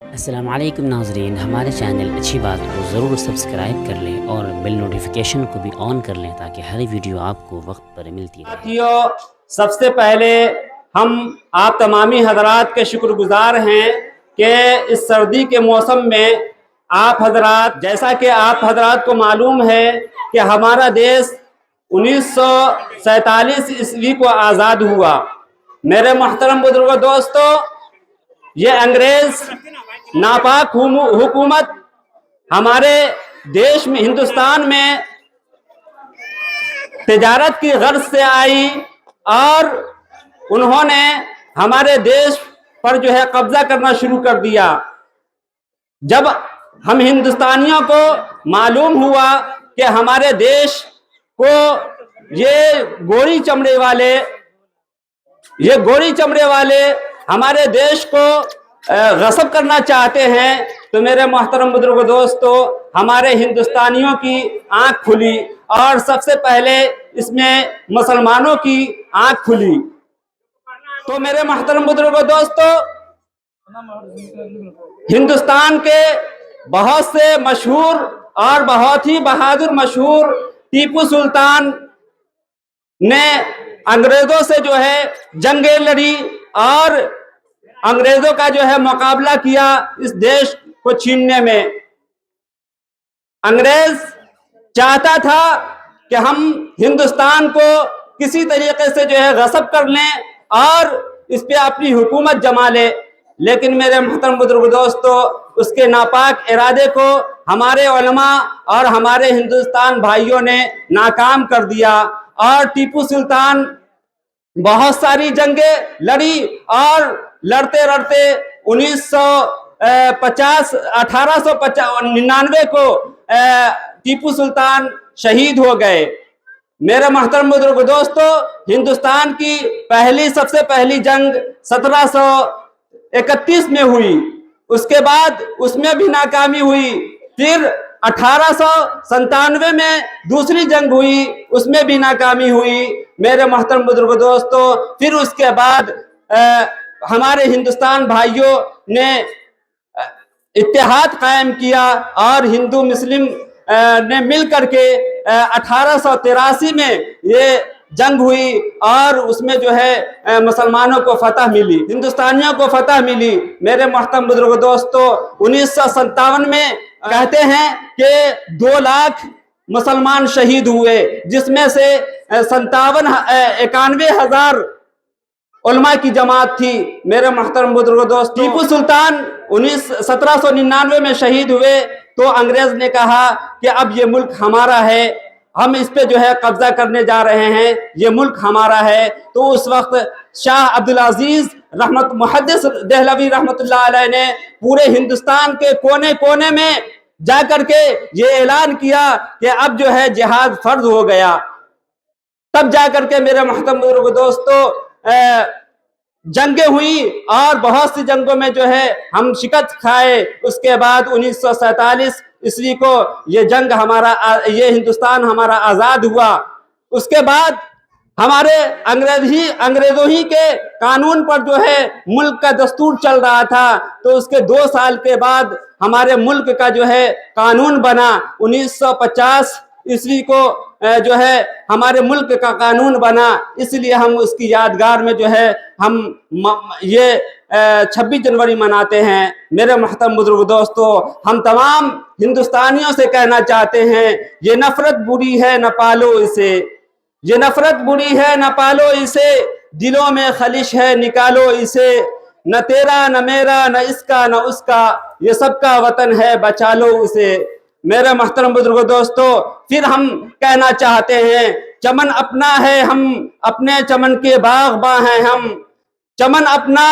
السلام علیکم ناظرین، ہمارے چینل اچھی بات کو ضرور سبسکرائب کر لیں اور بیل نوٹیفیکیشن کو بھی آن کر لیں تاکہ ہر ویڈیو آپ کو وقت پر ملتی رہے۔ ساتھیو، سب سے پہلے ہم آپ تمامی حضرات کے شکر گزار ہیں کہ اس سردی کے موسم میں آپ حضرات، جیسا کہ آپ حضرات کو معلوم ہے کہ ہمارا دیش 1947 عیسوی کو آزاد ہوا۔ میرے محترم بزرگوں، دوستو، یہ انگریز ناپاک حکومت ہمارے دیش میں، ہندوستان میں تجارت کی غرض سے آئی اور انہوں نے ہمارے دیش پر قبضہ کرنا شروع کر دیا۔ جب ہم ہندوستانیوں کو معلوم ہوا کہ ہمارے دیش کو یہ گوری چمڑے والے ہمارے دیش کو غصب کرنا چاہتے ہیں، تو میرے محترم بزرگوں، دوستو، ہمارے ہندوستانیوں کی آنکھ کھلی اور سب سے پہلے اس میں مسلمانوں کی آنکھ کھلی۔ تو میرے محترم بزرگوں، دوستو، ہندوستان کے بہت سے مشہور اور بہت ہی بہادر مشہور ٹیپو سلطان نے انگریزوں سے جنگیں لڑی اور انگریزوں کا مقابلہ کیا اس دیش کو چھیننے میں۔ انگریز چاہتا تھا کہ ہم ہندوستان کو کسی طریقے سے غصب کر لیں اور اس پہ اپنی حکومت جما لے، لیکن میرے محترم بزرگ دوستو، اس کے ناپاک ارادے کو ہمارے علماء اور ہمارے ہندوستان بھائیوں نے ناکام کر دیا اور ٹیپو سلطان بہت ساری جنگیں لڑی اور لڑتے 1899 کو ٹیپو سلطان شہید ہو گئے۔ میرے محترم بزرگ دوستو، ہندوستان کی سب سے پہلی جنگ 1731 میں ہوئی، اس کے بعد اس میں بھی ناکامی ہوئی، پھر 1897 میں دوسری جنگ ہوئی، اس میں بھی ناکامی ہوئی۔ میرے محترم بزرگ دوستو، پھر اس کے بعد ہمارے ہندوستان بھائیوں نے اتحاد قائم کیا اور ہندو مسلم نے مل کر کے 1883 میں یہ جنگ ہوئی اور اس میں مسلمانوں کو فتح ملی، ہندوستانیوں کو فتح ملی۔ میرے محترم بزرگ دوستو، 1957 میں کہتے ہیں کہ 2 لاکھ مسلمان شہید ہوئے، جس میں سے 91 ہزار علماء کی جماعت تھی۔ میرے محترم بزرگ دوست، ٹیپو سلطان 1799 میں شہید ہوئے تو انگریز نے کہا کہ اب یہ ملک ہمارا ہے، ہم اس پہ قبضہ کرنے جا رہے ہیں، یہ ملک ہمارا ہے۔ تو اس وقت شاہ عبدالعزیز محدث دہلوی رحمت اللہ علیہ نے پورے ہندوستان کے کونے کونے میں جا کر کے یہ اعلان کیا کہ اب جہاد فرض ہو گیا۔ تب جا کر کے میرے محترم بزرگ دوستو جنگیں ہوئی اور بہت سی جنگوں میں ہم شکست کھائے۔ اس کے بعد 1947 عیسوی کو یہ ہندوستان ہمارا آزاد ہوا۔ اس کے بعد ہمارے انگریزوں ہی کے قانون پر ملک کا دستور چل رہا تھا، تو اس کے 2 سال کے بعد ہمارے ملک کا قانون بنا۔ 1950 عیسوی کو ہمارے ملک کا قانون بنا، اس لیے ہم اس کی یادگار میں ہم یہ 26 جنوری مناتے ہیں۔ میرے محترم بزرگ دوستو، ہم تمام ہندوستانیوں سے کہنا چاہتے ہیں، یہ نفرت بری ہے نہ پالو اسے، یہ نفرت بری ہے نہ پالو اسے، دلوں میں خلش ہے نکالو اسے، نہ تیرا نہ میرا نہ اس کا نہ اس کا، یہ سب کا وطن ہے بچا لو اسے۔ میرے محترم بزرگ دوستو، پھر ہم کہنا چاہتے ہیں، چمن اپنا ہے، ہم اپنے چمن کے باغ باں ہیں، ہم چمن اپنا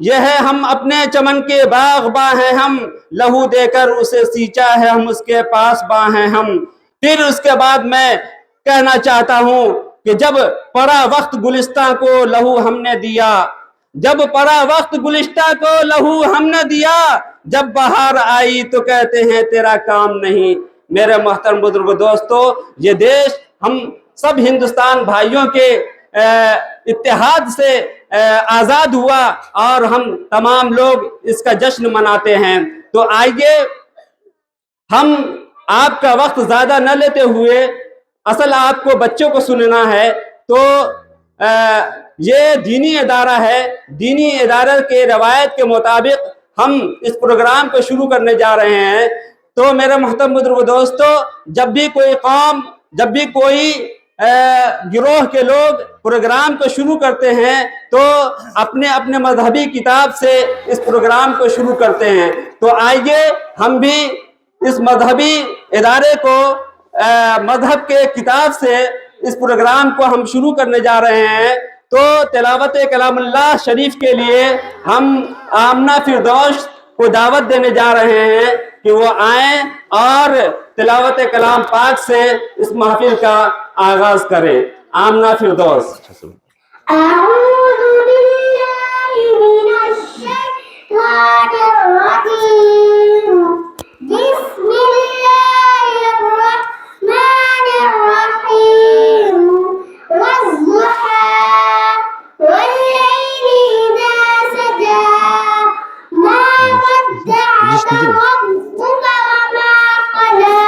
یہ ہے، ہم اپنے چمن کے باغ باں ہیں، ہم لہو دے کر اسے سینچا ہے، ہم اس کے پاس باں ہیں ہم۔ پھر اس کے بعد میں کہنا چاہتا ہوں کہ جب پڑا وقت گلستاں کو لہو ہم نے دیا، جب پڑا وقت گلستاں کو لہو ہم نے دیا، جب بہار آئی تو کہتے ہیں تیرا کام نہیں۔ میرے محترم بزرگ دوستو، یہ دیش ہم سب ہندوستان بھائیوں کے اتحاد سے آزاد ہوا اور ہم تمام لوگ اس کا جشن مناتے ہیں۔ تو آئیے ہم آپ کا وقت زیادہ نہ لیتے ہوئے، اصل آپ کو بچوں کو سننا ہے، تو یہ دینی ادارہ ہے، دینی ادارے کے روایت کے مطابق ہم اس پروگرام کو شروع کرنے جا رہے ہیں۔ تو میرے محترم بزرگ دوستو، جب بھی کوئی قوم، جب بھی کوئی گروہ کے لوگ پروگرام کو شروع کرتے ہیں تو اپنے اپنے مذہبی کتاب سے اس پروگرام کو شروع کرتے ہیں۔ تو آئیے ہم بھی اس مذہبی ادارے کو مذہب کے کتاب سے اس پروگرام کو ہم شروع کرنے جا رہے ہیں۔ تو تلاوت کلام اللہ شریف کے لیے ہم آمنہ فردوس کو دعوت دینے جا رہے ہیں کہ وہ آئیں اور تلاوت کلام پاک سے اس محفل کا آغاز کریں۔ آمنہ فردوس۔ أعوذ بالله من الشيطان الرجيم بسم الله الرحمن الرحيم والضحى والليل إذا سجى ما ودعك ربك وما قلى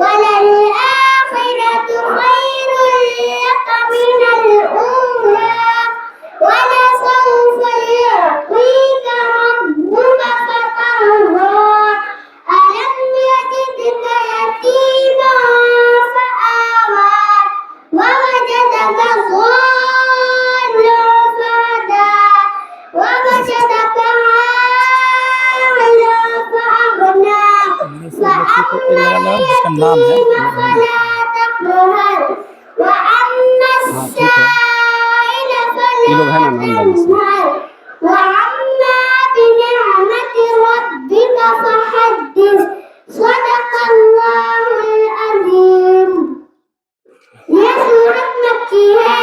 وللآخرة خير لك من الأولى ولسوف يعطيك ربك فترضى ألم يجدك يتيما فآوى ووجدك ضالا فهدى ووجدك عائلا فأغنى فأما اليتيم فلا تقهر وأما السائل فلا تنهر وأما بنعمة ربك فحدث صدق الله العظيم۔ یہ سورت مکی ہے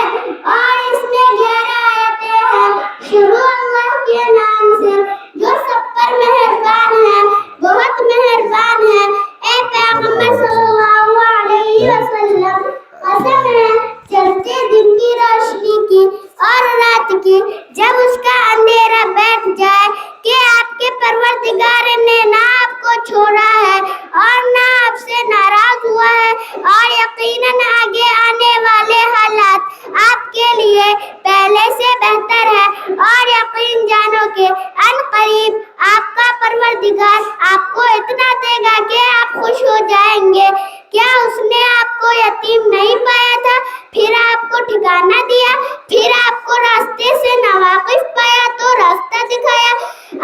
اور اس میں 11 آیتیں ہیں۔ شروع اللہ کے نام سے جو سب پر مہربان ہے، بہت مہربان ہے۔ اے پیغمبر صلی اللہ علیہ وسلم، قسم ہے چلتے دن کی روشنی کی اور رات کی، جب اس کا اندھیرا بیٹھ جائے، کہ آپ کے پروردگار نے نہ آپ کو چھوڑا ہے اور نہ آپ سے ناراض ہوا ہے، اور یقیناً آگے آنے والے حالات آپ کے لیے پہلے سے بہتر ہے، اور یقین جانو کہ ان قریب آپ کا پروردگار آپ کو اتنا دے گا کہ آپ خوش ہو جائیں گے۔ کیا اس نے آپ کو یتیم نہیں پایا تھا، پھر آپ کو ٹھکانہ دیا، پھر آپ کو راستے سے ناواقف پایا تو راستہ دکھایا؟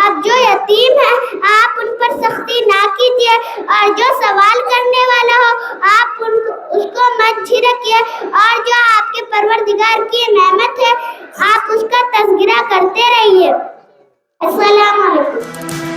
اب جو یتیم ہے آپ ان پر سختی نہ کیجیے، اور جو سوال کرنے والا ہو آپ اس کو مت جھڑکیے، اور جو آپ کے پروردگار کی نعمت ہے آپ اس کا تذکرہ کرتے رہیے۔ السلام علیکم۔